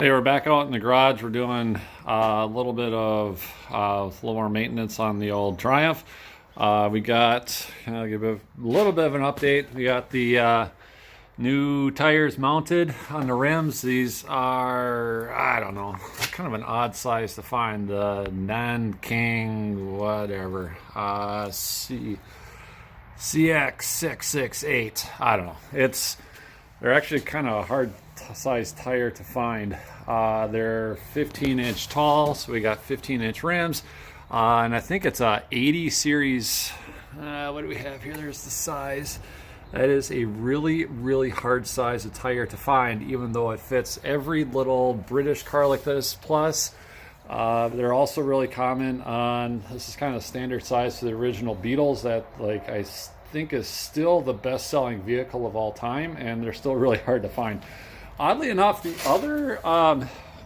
Hey, we're back out in the garage. We're doing a little bit of a little more maintenance on the old Triumph. We got, I'll give a little bit of an update. We got the new tires mounted on the rims. These are, I don't know, kind of an odd size to find. The Nanking whatever, CX668. I don't know. They're actually kind of a hard size tire to find. They're 15-inch tall, so we got 15-inch rims, and I think it's a 80 series. What do we have here? There's the size. That is a really hard size of tire to find, even though it fits every little British car like this. Plus, they're also really common on, this is kind of standard size for the original Beetles that, like, I think is still the best-selling vehicle of all time, and they're still really hard to find. Oddly enough, the other,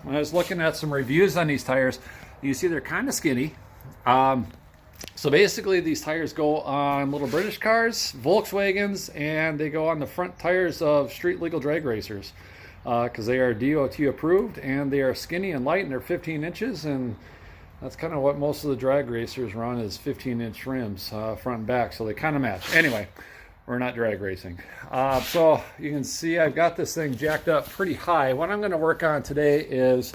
when I was looking at some reviews on these tires, you see they're kind of skinny. So basically these tires go on little British cars, Volkswagens, and they go on the front tires of street legal drag racers, because they are DOT approved, and they are skinny and light, and they're 15 inches, and that's kind of what most of the drag racers run, is 15-inch rims, front and back, so they kind of match. Anyway, we're not drag racing. So you can see I've got this thing jacked up pretty high. What I'm going to work on today is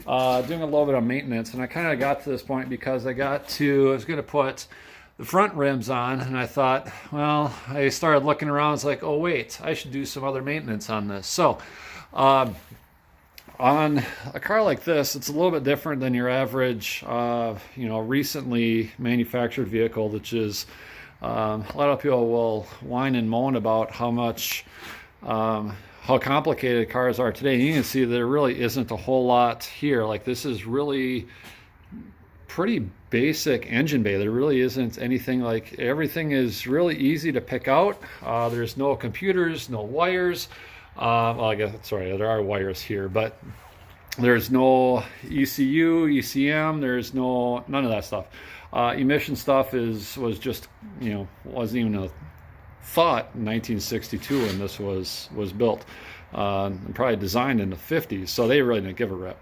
doing a little bit of maintenance, and I kind of got to this point because I was going to put the front rims on, and I thought, well, I started looking around. It's like, oh wait, I should do some other maintenance on this. So on a car like this, it's a little bit different than your average, recently manufactured vehicle, which is a lot of people will whine and moan about how complicated cars are today. And you can see there really isn't a whole lot here. Like, this is really pretty basic engine bay. There really isn't anything, like, everything is really easy to pick out. There's no computers, no wires. Well, I guess, sorry, there are wires here, but there's no ECU, ECM, there's none of that stuff. Emission stuff was just, wasn't even a thought in 1962 when this was built, and probably designed in the 50s, so they really didn't give a rip.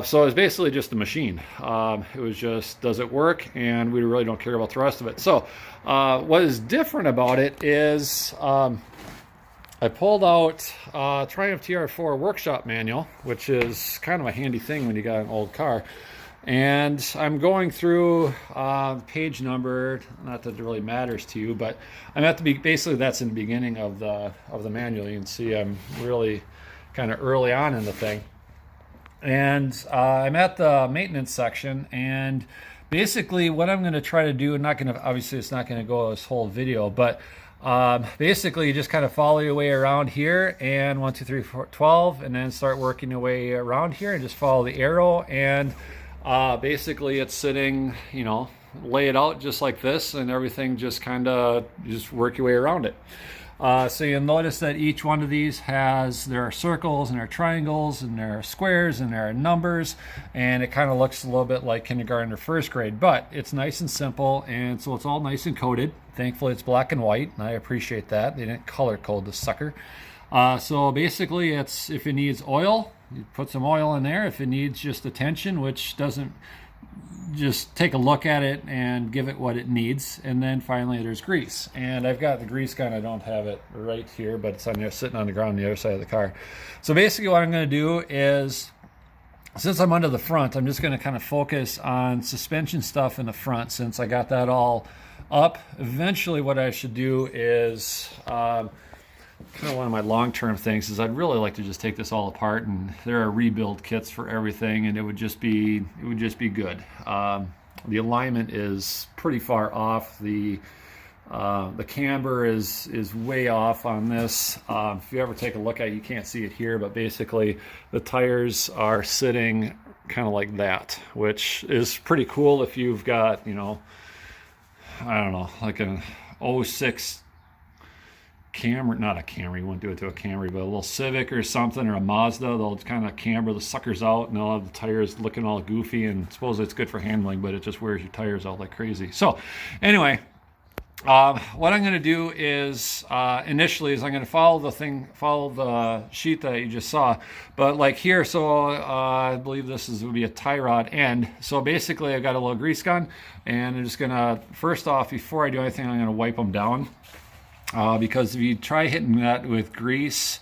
So it was basically just a machine. It was just, does it work? And we really don't care about the rest of it. So what is different about it is I pulled out Triumph TR4 workshop manual, which is kind of a handy thing when you got an old car. And I'm going through page number, not that it really matters to you, but I'm at the basically that's in the beginning of the manual. You can see I'm really kind of early on in the thing. And I'm at the maintenance section, and basically what I'm going to try to do, obviously it's not going to go this whole video, but basically you just kind of follow your way around here, and 1, 2, 3, 4, 12, and then start working your way around here and just follow the arrow, and basically it's sitting, lay it out just like this, and everything just kind of just work your way around it. So you'll notice that each one of these there are circles, and there are triangles, and there are squares, and there are numbers, and it kind of looks a little bit like kindergarten or first grade, but it's nice and simple, and so it's all nice and coded. Thankfully it's black and white, and I appreciate that. They didn't color code the sucker. So basically if it needs oil, you put some oil in there. If it needs just attention, which doesn't, just take a look at it and give it what it needs. And then finally there's grease. And I've got the grease gun. I don't have it right here, but it's on there sitting on the ground on the other side of the car. So basically what I'm going to do is, since I'm under the front, I'm just going to kind of focus on suspension stuff in the front, since I got that all up. Eventually what I should do is, kind of one of my long-term things is I'd really like to just take this all apart, and there are rebuild kits for everything, and it would just be good. The alignment is pretty far off. The camber is way off on this. If you ever take a look at it, you can't see it here, but basically the tires are sitting kind of like that, which is pretty cool if you've got, I don't know, like an '06 Camry, not a Camry, you wouldn't do it to a Camry, but a little Civic or something, or a Mazda. They'll kind of camber the suckers out, and they'll have the tires looking all goofy, and supposedly it's good for handling, but it just wears your tires out like crazy. So anyway, What I'm going to do is initially is I'm going to follow the sheet that you just saw. But like here, so I believe this is would be a tie rod end. So basically, I've got a little grease gun, and I'm just going to first off, before I do anything, I'm going to wipe them down because if you try hitting that with grease.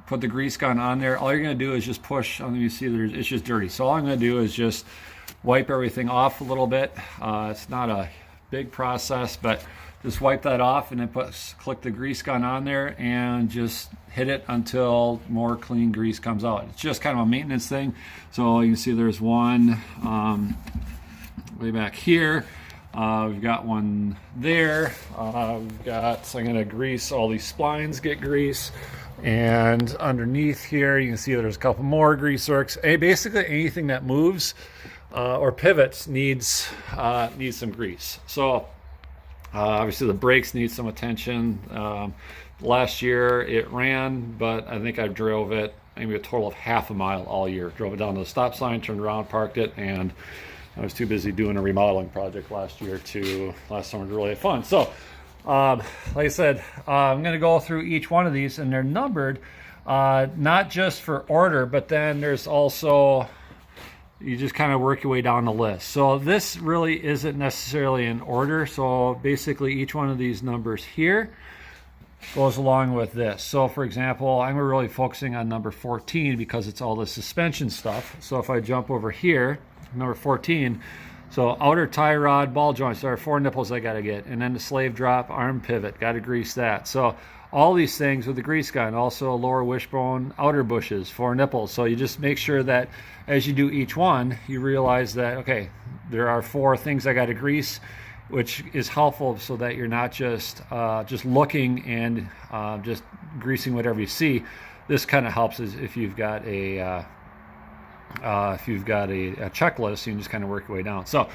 Put the grease gun on there. All you're going to do is just push. You see, it's just dirty. So all I'm going to do is just wipe everything off a little bit. It's not a big process, but just wipe that off and then click the grease gun on there and just hit it until more clean grease comes out. It's just kind of a maintenance thing. So you can see there's one way back here. We've got one there. I'm going to grease all these splines, get grease. And underneath here, you can see there's a couple more grease works. Basically, anything that moves or pivots needs some grease. So obviously, the brakes need some attention. Last year it ran, but I think I drove it maybe a total of half a mile all year. Drove it down to the stop sign, turned around, parked it, and I was too busy doing a remodeling project last summer to really have fun. So. Like I said, I'm going to go through each one of these, and they're numbered, not just for order, but then there's also, you just kind of work your way down the list. So this really isn't necessarily in order. So basically each one of these numbers here goes along with this. So for example, I'm really focusing on number 14 because it's all the suspension stuff. So if I jump over here, number 14, so outer tie rod, ball joints, there are 4 nipples I got to get. And then the slave drop, arm pivot, got to grease that. So all these things with the grease gun. Also lower wishbone, outer bushes, 4 nipples. So you just make sure that as you do each one, you realize that, okay, there are 4 things I got to grease, which is helpful so that you're not just looking and just greasing whatever you see. This kind of helps if you've got a checklist, you can just kind of work your way down. So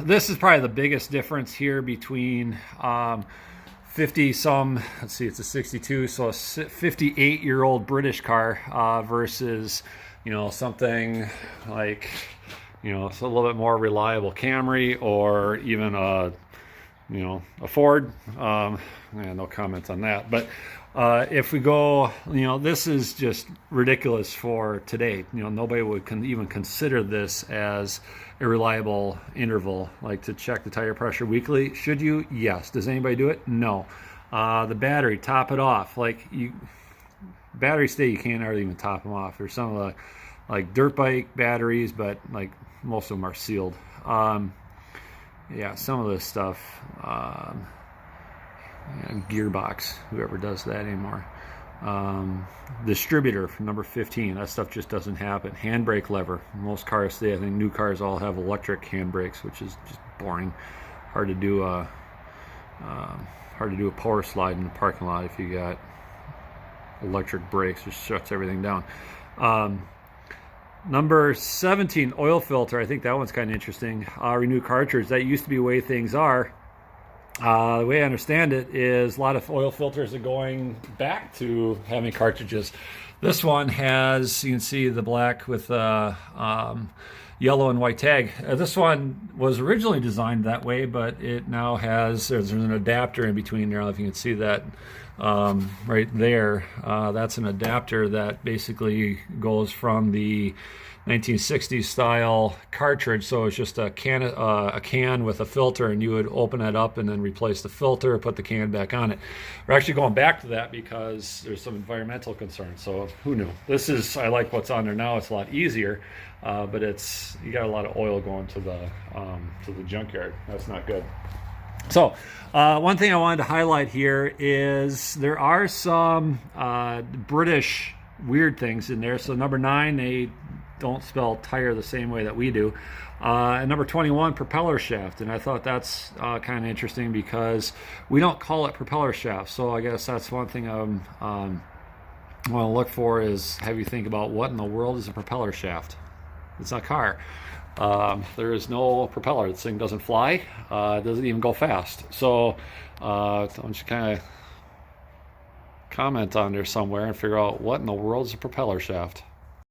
this is probably the biggest difference here between 50 some, let's see, it's a 62, so a 58-year-old British car versus, something like, it's a little bit more reliable Camry or even a Ford. No comment on that. But if we go, this is just ridiculous for today. Nobody would even consider this as a reliable interval, like to check the tire pressure weekly. Should you? Yes. Does anybody do it? No. The battery, top it off. Battery stay, you can't hardly even top them off. There's some of the dirt bike batteries, but most of them are sealed. Yeah, some of this stuff. Gearbox, whoever does that anymore. Distributor for number 15, that stuff just doesn't happen. Handbrake lever, most cars today, I think new cars all have electric handbrakes, which is just boring. Hard to do a power slide in the parking lot if you got electric brakes. Just shuts everything down. Number 17, oil filter. I think that one's kind of interesting. Renew cartridge. That used to be the way things are. The way I understand it is a lot of oil filters are going back to having cartridges. This one has, you can see the black with yellow and white tag. This one was originally designed that way, but it now has, there's an adapter in between there. I don't know if you can see that right there. That's an adapter that basically goes from the 1960s style cartridge, so it's just a can with a filter, and you would open it up and then replace the filter, put the can back on it. We're actually going back to that because there's some environmental concerns. So who knew? I like what's on there now. It's a lot easier, but you got a lot of oil going to the junkyard. That's not good. So one thing I wanted to highlight here is there are some British weird things in there. So number 9, they don't spell tire the same way that we do. And number 21, propeller shaft. And I thought that's kind of interesting because we don't call it propeller shaft. So I guess that's one thing I want to look for is have you think about what in the world is a propeller shaft. It's not a car. There is no propeller. This thing doesn't fly. It doesn't even go fast. So I'm just kind of comment on there somewhere and figure out what in the world is a propeller shaft.